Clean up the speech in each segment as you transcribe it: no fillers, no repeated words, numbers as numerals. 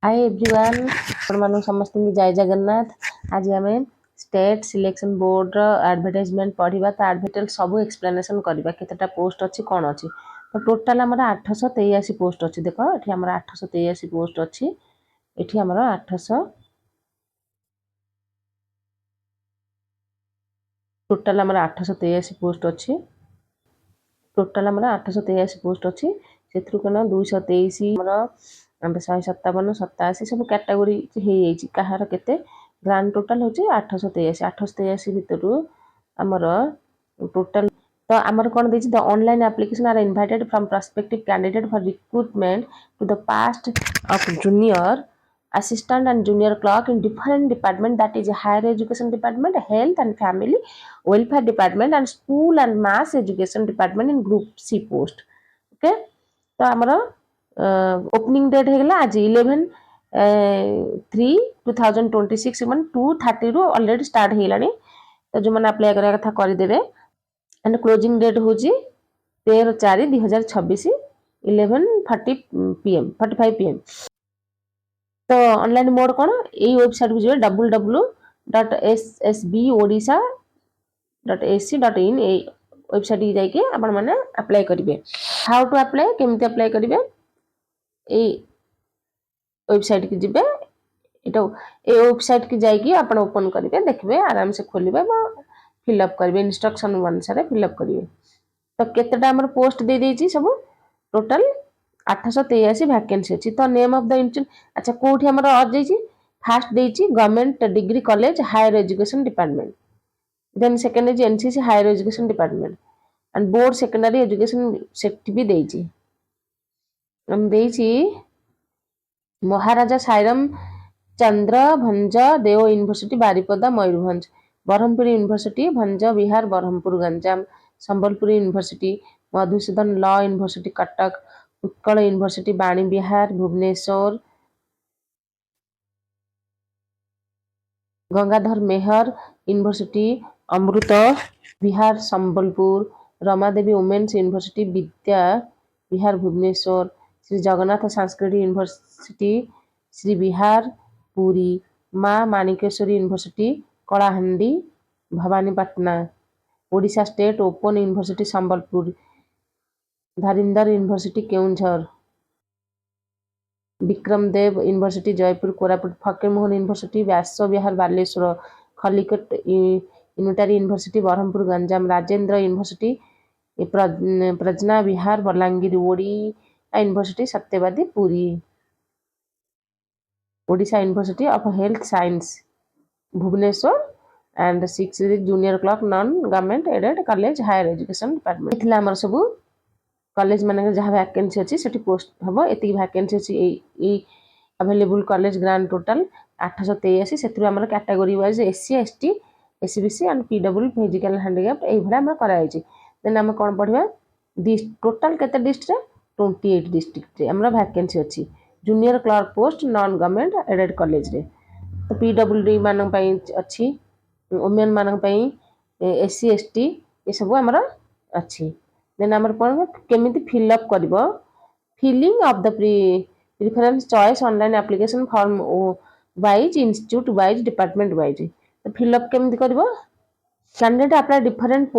Hi everyone आपण मानक समस्त जय जगन्नाथ। आज आम स्टेट सिलेक्शन बोर्ड एडवर्टाइजमेंट पढ़ा तो एडवर्टाइज सब एक्सप्लेनेशन करवा केतेटा पोस्ट अच्छी कौन अच्छी। तो टोटाल आम 883 पोस्ट अच्छी। देख ये आम 883 पोस्ट अच्छी। ये आम 800 टोटाल आम 883 पोस्ट अच्छी। टोटाल आम 883 पोस्ट अच्छी से कौन 223 157 87 सब कैटेगोरी हो कहार केते ग्रांड टोटाल होची 883 883 भितर आमर टोटाल। तो आमर कौन देछि the online application are invited from prospective candidate for recruitment to the past of junior assistant and junior clerk in different department, that is higher education department, health and family welfare department and school and mass education department in group C post. Okay तो आमर opening date होगा आज 11/3/2026 मान 2:30 रु already start होगा। तो जो मैंने अप्लाई करा कथा करदे एंड क्लोजिंग डेट हूँ 13/4/2026 11:45 PM। तो ऑनलाइन मोड कौन यही वेबसाइट को जी www.ssbodisha.ac.in वेबसाइट की जाइए आपण मैंने अप्लाई करेंगे। हाउ टू अप्लाई केमती अप्लाई करेंगे वेबसाइट की जीवे ये वेबसाइट की जाइए आप ओपन करेंगे देखिए आराम से खोलिए फिलअप करेंगे इंस्ट्रक्शन अनुसार फिलअप करेंगे। तो केतेटा आमर पोस्ट दे देछि सब टोटल 883 वैकेंसी अच्छी। तो नेम ऑफ द इंस्टीट्यूट अच्छा कोठी हमर आज जाइछि फास्ट देछि government degree college higher education department, then second is NCC higher education department and board secondary education set भी देछि। हम देछि Maharaja Sairam Chandra Bhanj Deo university Baripada Mayurbhanj, Brahmapur university Bhanja Vihar Brahmapur Ganjam, Sambalpur university, Madhusudan law university Cuttack, Utkal university Bani Vihar Bhubaneswar, Gangadhar Meher university Amrit Vihar Sambalpur, Ramadevi women's university Vidya Vihar Bhubaneswar, Shri Jagannath Sanskrit university Shri Vihar Puri, माँ Manikeswari university Kalahandi Bhawanipatna, Odisha state open university Sambalpur, Dharanidhar university Keonjhar, Vikramdev university Jeypore Koraput, Fakirmohan university Vyasa Vihar Baleswar, Khallikote unitary university Brahmapur Ganjam, Rajendra university Prajna Vihar Balangir, Odisha university Satyabadi Puri, Odisha university of health science Bhubaneswar and 6 junior clerk non government aided college higher education department थिला हमर सब college मानक जहाँ vacancy अच्छी से post हम ये वैकेंसी अच्छी अवेलेबल कॉलेज ग्रांड टोटाल 883 से category wise SC ST SCBC and PW physical handicapped ये कराई। देन आम कौन पढ़ा टोटाल केते डिस्ट्रिक्ट 28 डिस्ट्रिक्ट आम वैकेंसी अच्छी junior clerk post non government aided college रे। तो पीडब्ल्यूडी मान अच्छी वुमेन मान एससी एसटी ये सब आमर अच्छी। देन आमर कौन केमिति फिलअप कर filling of the preference choice online application form wise institute wise department wise. तो फिलअप केमिति कर कैंडिडेट अप्लाई डिफरेंट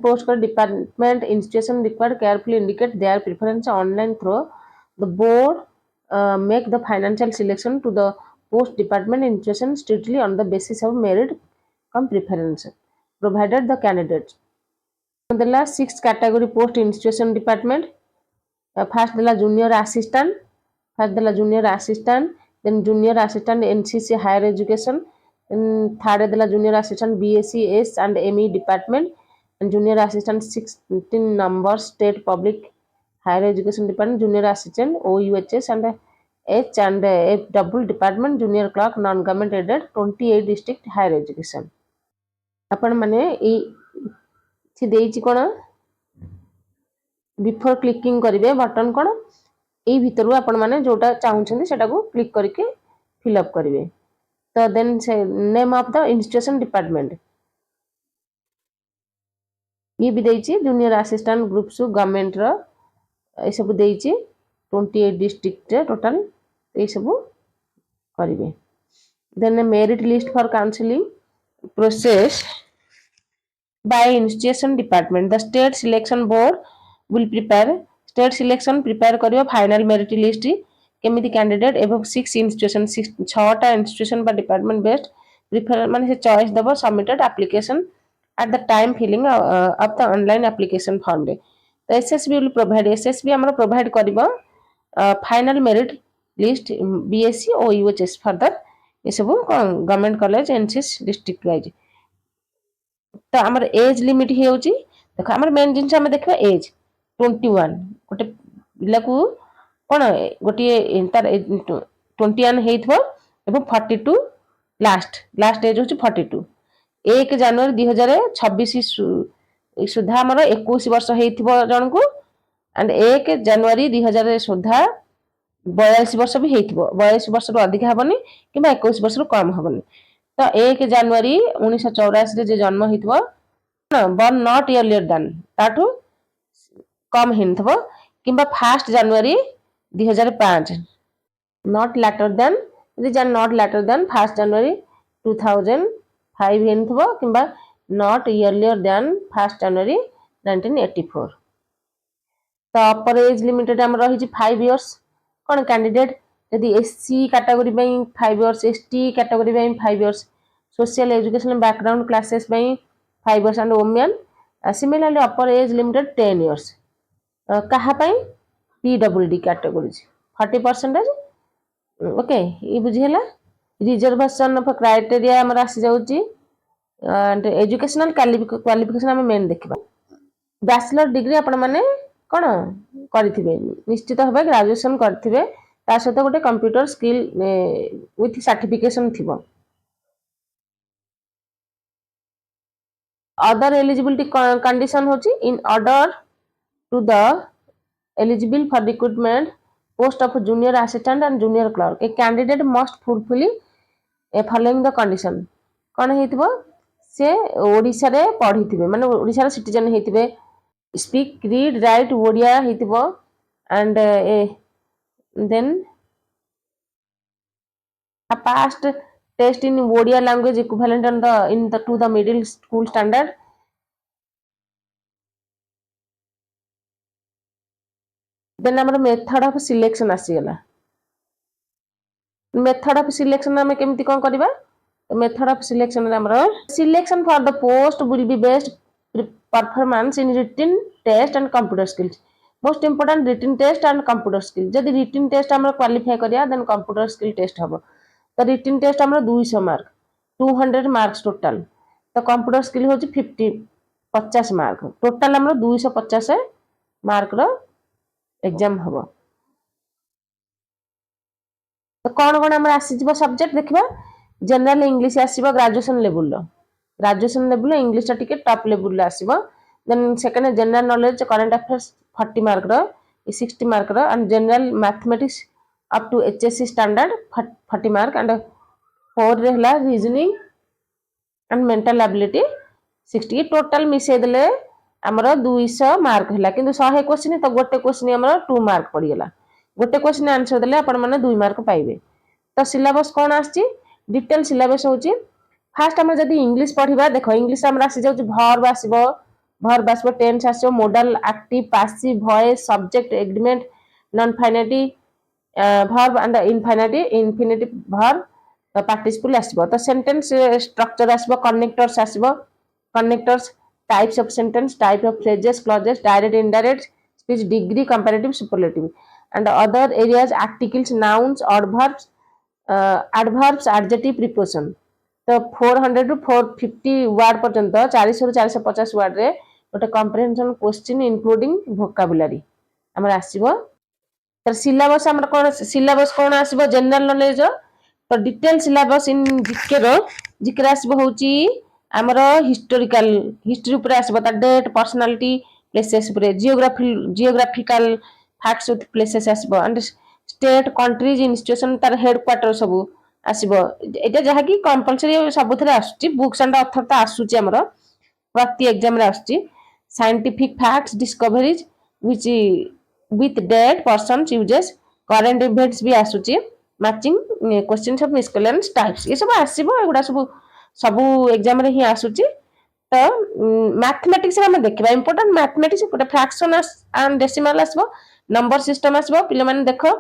पोस्ट कर department institution required carefully indicate their preference online through the board make the financial selection to the post department institution strictly on the basis of merit come preference provided the candidates the last 6 category post institution department first the junior assistant then junior assistant NCC higher education and third the junior assistant BSc S and ME department and junior assistant 16 number state public higher education department junior assistant OUHS and H and F double department junior clerk non government aided 28 district higher education। आपण माने ई देइछि कोन before clicking करिवे button कोन ए भितरु आपण माने जोटा चाहुछन सेटा को click करके fill up करिवे। तो देन से name of the institution department ये भी देइछि जूनियर असिस्टेंट ग्रुप सु गवर्नमेंट रो ए सब देइछि 28 डिस्ट्रिक्ट रे टोटल ये सब करेंगे। Then merit list for counselling process by institution department the state selection board will prepare state selection prepare करियो final merit list केमिति कैंडिडेट एवं 6 institution 6टा institution बा department based प्रिफर माने से चॉइस दबो submitted application at the time filling of the online application form रे तो एसएसबी will provide एसएसबी हमरो प्रोवाइड करिवो फाइनल मेरिट लिस्ट बीएससी और यूएचएस फर्दर ये सब government college NCS district wise तो आमर एज लिमिट होउची देखो आमर मेन जिंस हम देखबा एज 21 गोटे पिला को कोन गोटे तार 21 हेइथबो एवं 42 लास्ट एज होची 42 1 जनवरी 2026 सुधा आमर 21 वर्ष हेइथबो जन को एंड 1 जनवरी 2000 सुधा 42 वर्ष भी हेइथबो 42 वर्ष रो अधिक हबनी किबा 21 वर्ष रो कम हबनी तो 1 जनवरी 1984 रे जे जन्म हेइथबो बर्न नॉट इयरलियर देन ताठू कम हिंथबो किबा 1 जनवरी 2005 नॉट लेटर देन यदि जन नॉट लेटर देन 1 जनवरी 2005 हिंथबो किबा नॉट इयरलियर देन 1 जनवरी 1984 तो अपर एज लिमिटेड हम रही 5 इयर्स कोन कैंडिडेट यदि एससी कैटेगरी में 5 इयर्स एसटी कैटेगरी में 5 years social education background classes में 5 years and women similarly upper age limited 10 years कहा पई पीडब्ल्यूडी कैटेगरीज 40% ओके ये बुझिहला रिजर्वेशन ऑफ क्राइटेरिया हमर आसी जाउची एंड एजुकेशनल क्वालिफिकेशन हम मेन देखबा बैचलर डिग्री आपण माने कोन करथिबे निश्चित भाबे ग्रेजुएशन करथिबे ता सहित गोटे कंप्यूटर स्किल विथ सर्टिफिकेशन थिबो अदर एलिजिबिलिटी कंडीशन होची in order to the eligible for recruitment post of junior assistant and junior clerk a candidate must fulfil a following the condition कोन हेतिबो से ओडिसा रे पढिथिबे माने ओडिसा रे सिटीजन हेतिबे स्पीक रीड राइट ओडिया हेतिबो and then a past test in Odia language equivalent on the to the middle school standard then our method of selection आसीगला method of selection हम केमति कोन करबा method of selection हमर selection for the post will be based performance in written test and computer skills most important written test and computer skill जदि written test हमर qualify करिया then computer skill test हबो तो written test हमर 200 mark 200 marks total तो computer skill होची 50 mark total हमर 250 mark रो exam हबो तो कोन हमर आसी जिवो सब्जेक्ट देखबा जनरल इंग्लिश आसीबो ग्रेजुएशन लेवल इंग्लिश टिके टॉप लेवल ला आसीबो then second general knowledge current affairs 40 mark रो 60 मार्क रो and general mathematics up to HSC standard 40 mark and 4 रहला reasoning and mental ability 60 total मिसे देले हमरो 200 मार्क हला किंतु 100 क्वेश्चन तो गोटे क्वेश्चन हमरो 2 मार्क पड़ी गेला गोटे क्वेश्चन आंसर देले आपण माने 2 मार्क पाइबे तो सिलेबस कोन आछि डिटेल सिलेबस होछि फर्स्ट हम जदी इंग्लिश पढिबा देखो इंग्लिश हमरा आसी जाउ वर्ब आसीबो verb आसीबो टेंस आसीबो modal active passive voice subject agreement non finitive verb and infinitive verb participle आसीबो तो सेंटेंस स्ट्रक्चर आसीबो कनेक्टर्स आसीबो connectors types of sentence type of phrases clauses direct indirect speech degree comparative superlative and other areas articles nouns adverbs adjective preposition तो 400 to 450 word पर्यंत 400 रु 450 word रे गोटे comprehension question including vocabulary हमर आसीबो तर सिलेबस कोन आसीबो जनरल नॉलेज तो डिटेल सिलेबस इन जिके आसीबो होची हमर हिस्ट्री ऊपर आसीबो त डेट पर्सनालिटी प्लेसेस ऊपर जियोग्राफिकल फैक्ट्स विथ प्लेसेस आसीबो एंड स्टेट कंट्रीज इंस्टीट्यूशन तार हेडक्वार्टर सब आसीबो एटा जहा कि कंपलसरी सबथरे आसुची बुक्स एंड ऑथर त आसुची हमर प्रति एग्जाम रे आसुची scientific facts discoveries which with date person uses current events भी आसुची matching questions of miscellaneous types ये सब आसीबो एगुडा सब एग्जाम रे ही आसुची तो मैथमेटिक्स हम देखिबा इंपोर्टेंट मैथमेटिक्स गोटे फ्रैक्शन एंड डेसिमल आसबो नंबर सिस्टम आसबो पिले माने देखो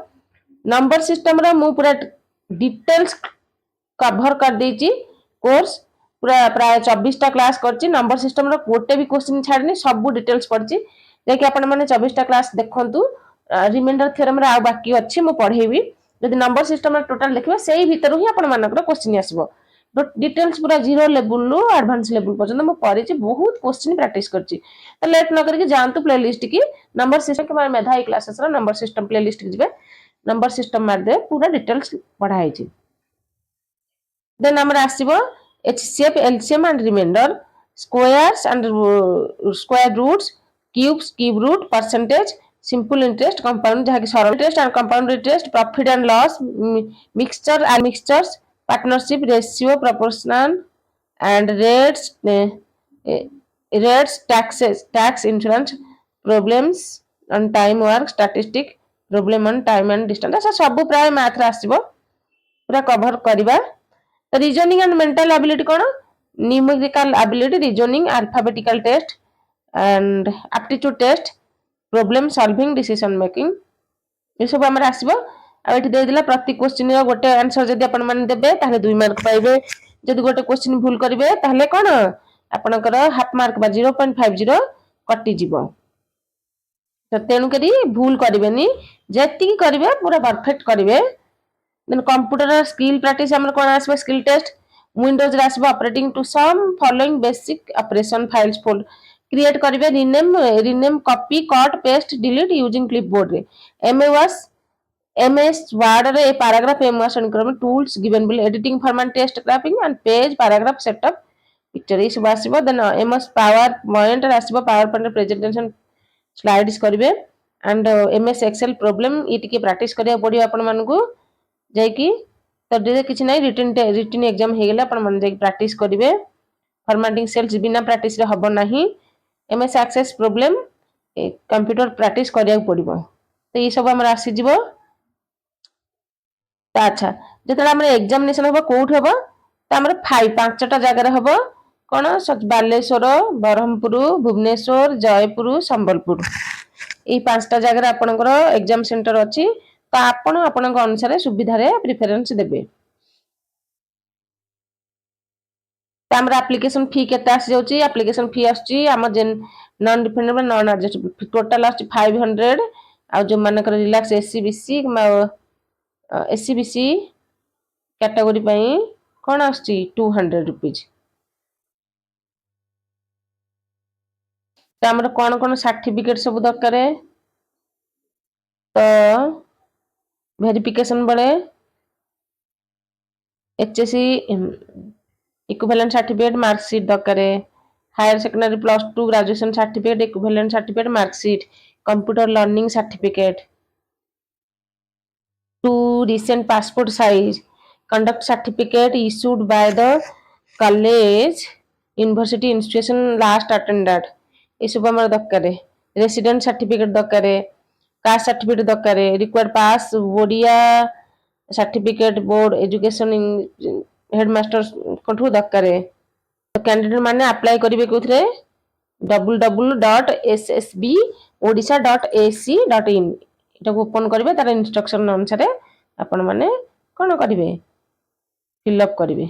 नंबर सिस्टम रे मु पूरा डिटेल्स कवर कर देची कोर्स पूरा प्राय 24टा क्लास करची नंबर सिस्टम रो गोटे भी क्वेश्चन छाड़नी सब डिटेल्स पढ़ची जेकि आपण माने 24टा क्लास देखंतु रिमाइंडर थ्योरम रे आ बाकी अछि मु पढेबी यदि नंबर सिस्टम रे टोटल देखिबा सेही भीतर ही आपण मानकर क्वेश्चन आसीबो डिटेल्स पूरा zero level low advance level पर्यंत मु पढिची बहुत क्वेश्चन प्रैक्टिस करची तो लेट न करके जानतु प्लेलिस्ट की नंबर सिस्टम के मेधाई क्लासेस रो नंबर सिस्टम प्लेलिस्ट की जिबे नंबर सिस्टम मार दे पूरा डिटेल्स पढ़ाई छी देन हमर आसीबो HCF LCM and remainder squares and square roots cubes cube root percentage simple interest compound जहा कि सरल interest and compound interest profit and loss mixture and mixtures partnership ratio proportional and rates taxes tax insurance problems on time work statistic problem on time and distance सब प्राय math रे आसीबो पूरा cover करबा reasoning and mental ability कौन numerical ability reasoning alphabetical test and aptitude test problem solving decision making ये सब हमर आसीबो आ एठी दे दिला प्रति क्वेश्चन रो गोटे आंसर जदी अपन मान देबे ताले 2 मार्क पाइबे जदी गोटे क्वेश्चन भूल करिवे ताले कोन आपनकर हाफ मार्क बा 0.50 कटि जिवो तो तेनु करी भूल करिवेनी जेति करिवे पूरा परफेक्ट करिवे देन कंप्यूटर स्किल प्रैक्टिस हमर कोन आसबे स्किल टेस्ट विंडोज रे आसबे operating to some following basic operation files fold create करिवे rename copy cut paste delete using clipboard रे MS वर्ड रे पैराग्राफ एमएस अनुक्रम tools given bill editing format test graphing and page paragraph setup picture इस आसबो देन MS power point रे आसबो power point presentation slides करिवे एंड MS एक्सेल प्रॉब्लम ई टिके प्रैक्टिस करिया पडियो आपण मानकू जाइकी तो डे किछि नै रिटन एग्जाम हे गेला अपन मन जाइकी प्रैक्टिस करिवे फॉर्मेटिंग सेल्स बिना प्रैक्टिस रे हबो नाही MS access problem computer practice करिया पडिबो तो ई सब हमरा आसी जिवो तो अच्छा जेतला हमर एग्जामिनेशन हबो कोठ हबो तो हमर 5टा जगह रे हबो कोन बालेश्वर बरहमपुर भुवनेश्वर जयपुर संबलपुर ई 5टा जगह रे आपनकर एग्जाम सेंटर अछि तो आपण आपनक अनुसार सुविधा रे प्रेफरेंस देबे तो हमर एप्लीकेशन फी केते आसी जाउची एप्लीकेशन फी आछी हम जेन non refundable non adjustable total आछी 500 आ जो मानकर रिलैक्स SCBC कैटेगरी पई कोन आछी 200 रुपीस तो हमर कोन सर्टिफिकेट सब दरकार तो वेरिफिकेशन बड़े HSC इक्विवेलेंट सर्टिफिकेट मार्कशीट दरकार higher secondary +2 graduation certificate equivalent certificate marksheet computer learning certificate 2 recent passport size conduct certificate issued by the college university institution last attended ये सब हमर दरकार रेसिडेंट सर्टिफिकेट दरकार कास्ट सर्टिफिकेट दरकार required pass Odia certificate board education headmaster कोठू दरकार तो candidate माने अप्लाई करिवे कोथरे www.ssbodisha.ac.in एटा को ओपन करिवे तार इंस्ट्रक्शन अनुसार आपण माने कोन करिवे फिल अप करिवे।